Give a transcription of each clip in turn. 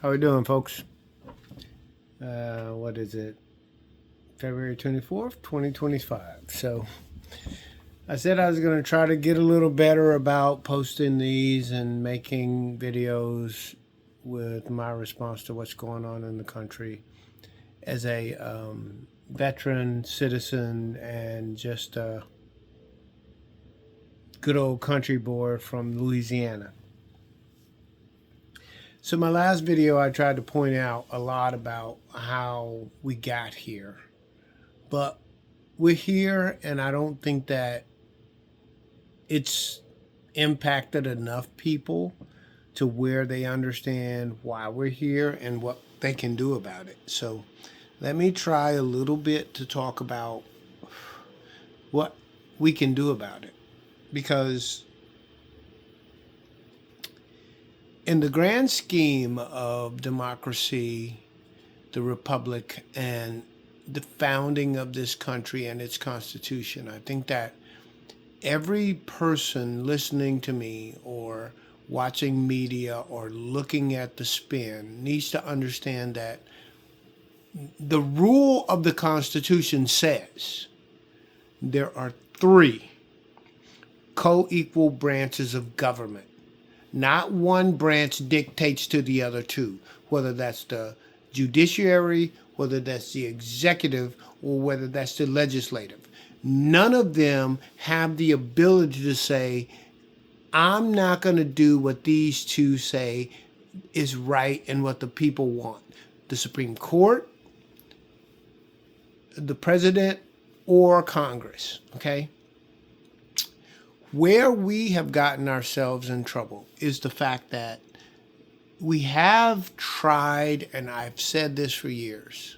How we doing, folks? What is it? February 24th, 2025. So I said I was going to try to get a little better about posting these and making videos with my response to what's going on in the country as a veteran citizen and just a good old country boy from Louisiana. So my last video, I tried to point out a lot about how we got here, but we're here, and I don't think that it's impacted enough people to where they understand why we're here and what they can do about it. So let me try a little bit to talk about what we can do about it, because in the grand scheme of democracy, the republic, and the founding of this country and its constitution, I think that every person listening to me or watching media or looking at the spin needs to understand that the rule of the Constitution says there are three co-equal branches of government. Not one branch dictates to the other two, whether that's the judiciary, whether that's the executive, or whether that's the legislative. None of them have the ability to say, I'm not going to do what these two say is right and what the people want. The Supreme Court, the president, or Congress, okay? Where we have gotten ourselves in trouble is the fact that we have tried, and I've said this for years,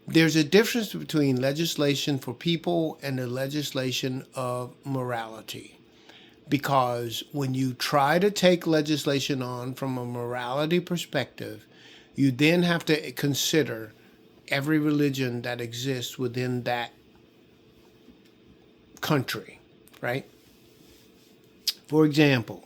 there's a difference between legislation for people and the legislation of morality. Because when you try to take legislation on from a morality perspective, you then have to consider every religion that exists within that country. Right? For example,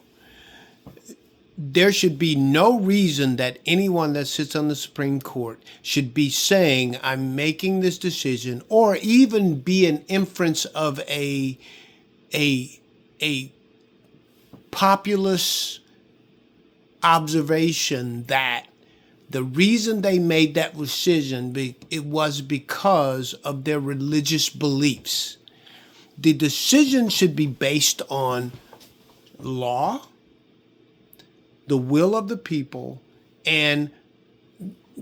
there should be no reason that anyone that sits on the Supreme Court should be saying, I'm making this decision, or even be an inference of a populist observation that the reason they made that decision, it was because of their religious beliefs. The decision should be based on law, the will of the people, and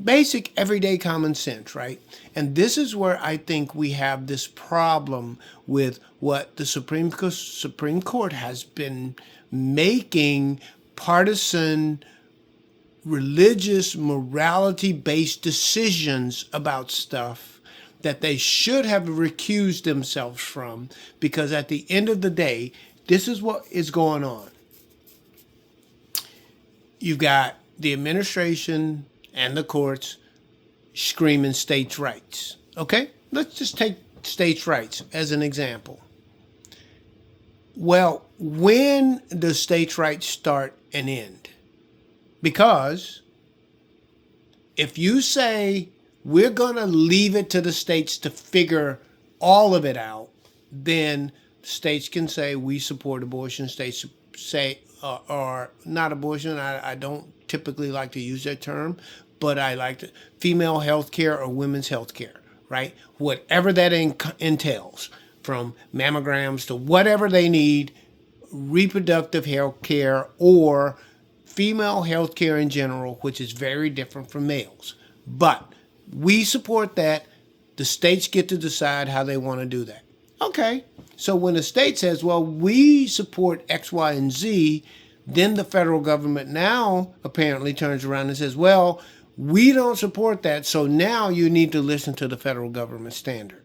basic everyday common sense, right? And this is where I think we have this problem with what the Supreme Court has been making partisan, religious, morality-based decisions about stuff that they should have recused themselves from, because at the end of the day, this is what is going on. You've got the administration and the courts screaming states' rights. Okay? Let's just take states' rights as an example. Well, when does states' rights start and end? Because if you say, we're going to leave it to the states to figure all of it out, then states can say we support abortion. States say, or not abortion, I don't typically like to use that term, but I like to, female health care or women's health care, right? Whatever that entails, from mammograms to whatever they need, reproductive health care or female health care in general, which is very different from males. But we support that. The states get to decide how they want to do that. Okay, so when the state says, well, we support X, Y, and Z, then the federal government now apparently turns around and says, well, we don't support that, so now you need to listen to the federal government standard.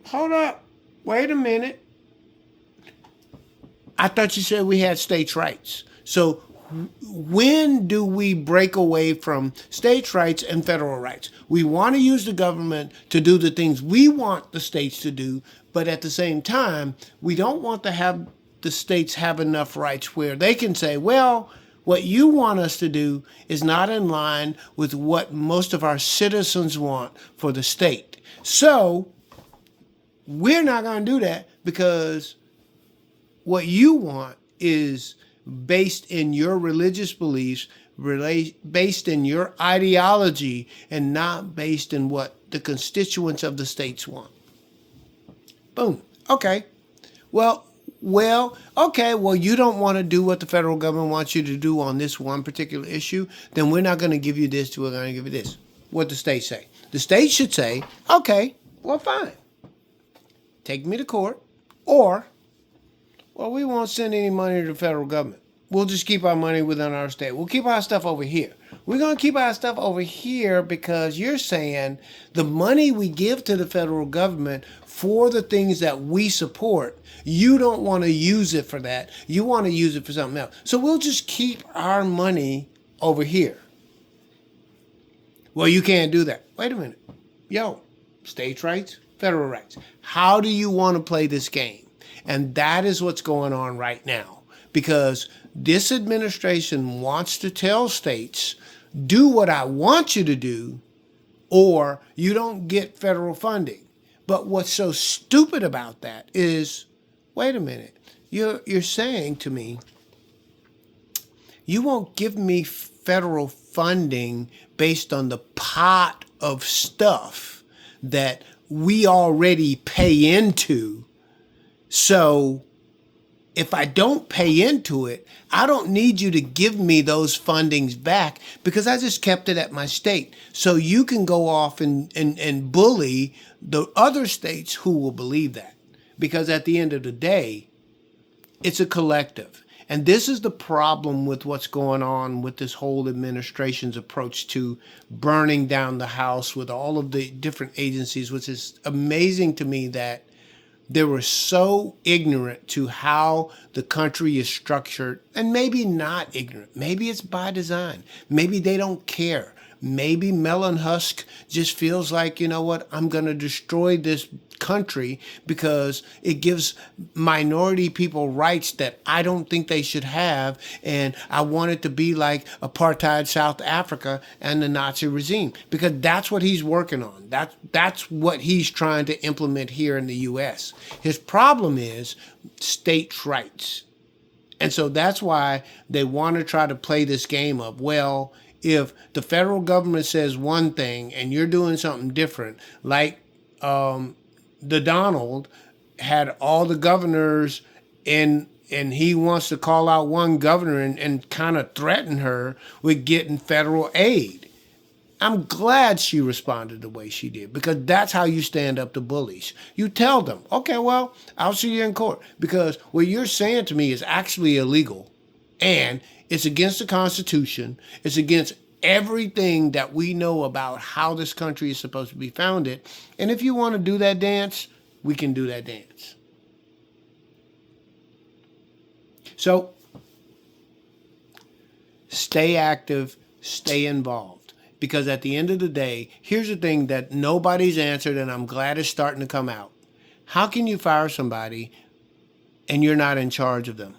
Hold up. Wait a minute. I thought you said we had states' rights. So when do we break away from states' rights and federal rights? We want to use the government to do the things we want the states to do, but at the same time, we don't want to have the states have enough rights where they can say, well, What you want us to do is not in line with what most of our citizens want for the state. So we're not going to do that because what you want is based in your religious beliefs, based in your ideology, and not based in what the constituents of the states want. Boom. Okay. Well, okay. Well, you don't want to do what the federal government wants you to do on this one particular issue. Then we're not going to give you this. We're going to give you this. What the states say. The state should say, okay, well, fine. Take me to court, or, well, we won't send any money to the federal government. We'll just keep our money within our state. We'll keep our stuff over here. We're going to keep our stuff over here because you're saying the money we give to the federal government for the things that we support, you don't want to use it for that. You want to use it for something else. So we'll just keep our money over here. Well, you can't do that. Wait a minute. Yo, states' rights, federal rights. How do you want to play this game? And that is what's going on right now. Because this administration wants to tell states, do what I want you to do, or you don't get federal funding. But what's so stupid about that is, wait a minute, you're saying to me, you won't give me federal funding based on the pot of stuff that we already pay into. So if I don't pay into it, I don't need you to give me those fundings back because I just kept it at my state. So you can go off and bully the other states who will believe that. Because at the end of the day, it's a collective. And this is the problem with what's going on with this whole administration's approach to burning down the House with all of the different agencies, which is amazing to me that they were so ignorant to how the country is structured, and maybe not ignorant. Maybe it's by design. Maybe they don't care. Maybe Melon Husk just feels like, you know what, I'm going to destroy this country because it gives minority people rights that I don't think they should have. And I want it to be like apartheid South Africa and the Nazi regime, because that's what he's working on. That's what he's trying to implement here in the U.S. His problem is states' rights. And so that's why they want to try to play this game of, well, if the federal government says one thing and you're doing something different, like the Donald had all the governors and he wants to call out one governor and kind of threaten her with getting federal aid. I'm glad she responded the way she did, because that's how you stand up to bullies. You tell them, okay, well, I'll see you in court, because what you're saying to me is actually illegal, and it's against the Constitution. It's against everything that we know about how this country is supposed to be founded. And if you want to do that dance, we can do that dance. So stay active, stay involved. Because at the end of the day, here's the thing that nobody's answered, and I'm glad it's starting to come out. How can you fire somebody and you're not in charge of them?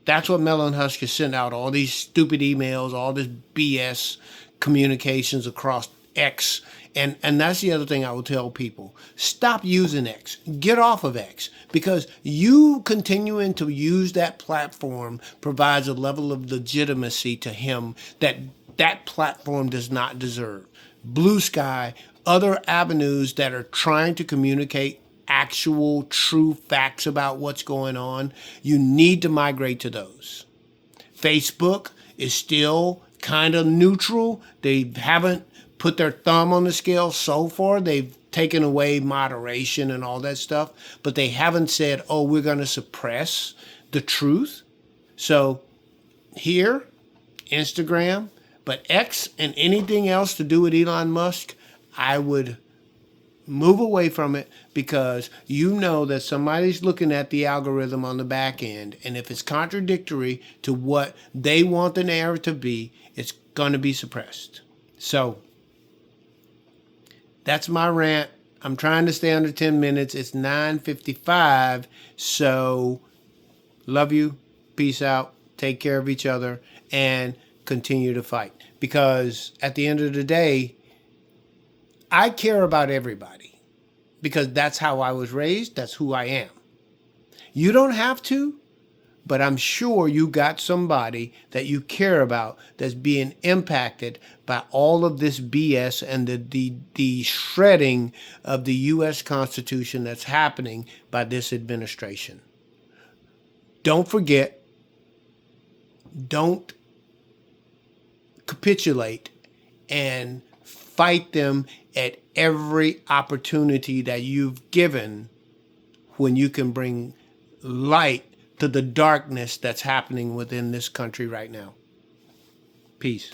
That's what Melon Husk is sending out, all these stupid emails, all this BS communications across X. And that's the other thing I will tell people. Stop using X. Get off of X. Because you continuing to use that platform provides a level of legitimacy to him that platform does not deserve. Blue Sky, other avenues that are trying to communicate actual true facts about what's going on, you need to migrate to those. Facebook is still kind of neutral. They haven't put their thumb on the scale so far. They've taken away moderation and all that stuff, but they haven't said, oh, we're going to suppress the truth. So here, Instagram, but X and anything else to do with Elon Musk, I would move away from it, because you know that somebody's looking at the algorithm on the back end, and if it's contradictory to what they want the narrative to be, it's going to be suppressed. So that's my rant. I'm trying to stay under 10 minutes. It's 9:55. So love you. Peace out. take care of each other, and continue to fight. Because at the end of the day, I care about everybody because that's how I was raised. That's who I am. You don't have to, but I'm sure you got somebody that you care about that's being impacted by all of this BS and the shredding of the U.S. Constitution that's happening by this administration. Don't forget, don't capitulate, and fight them at every opportunity that you've given when you can bring light to the darkness that's happening within this country right now. Peace.